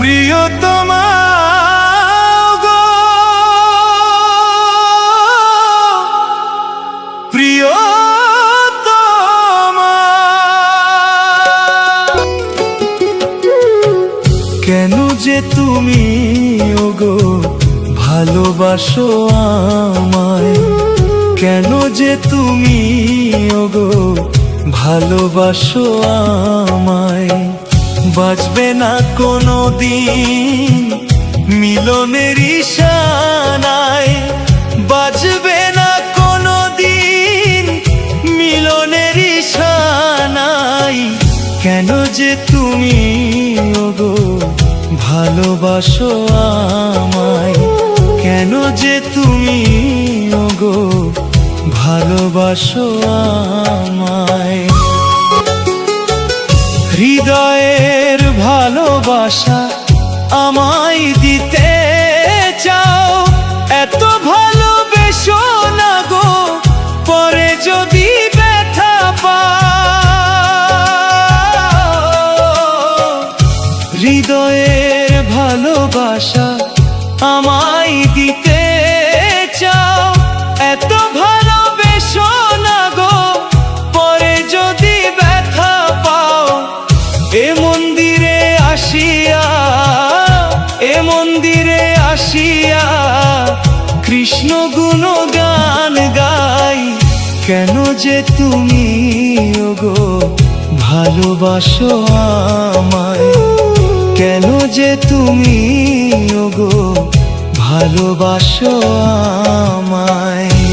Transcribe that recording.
প্রিয়তমা গো, প্রিয়তমা, কেন যে তুমি ওগো ভালোবাসো আমায়, কেন যে তুমি ওগো ভালোবাসো আমায়। বাজবে না কোনো দিন মিলনের ইশারায়, বাজবে না কোনো দিন মিলনের ইশারায়। কেন যে তুমি ওগো ভালোবাসো আমায়, কেন যে তুমি ওগো ভালোবাসো আমায়। হৃদয়ের ভালোবাসা আমায় দিতে চাও, এত ভালোবেসো না গো পরে যদি ব্যথা পাও। হৃদয়ের ভালোবাসা আমায় দিতে চাও, এত ভালোবেসো না গো পরে যদি ব্যথা পাও। এ মন্দিরে আসিয়া, এ মন্দিরে আসিয়া কৃষ্ণ গুণগান গাই। কেন যে তুমি ওগো ভালোবাসো আমায়, কেন যে তুমি ওগো ভালোবাসো আমায়।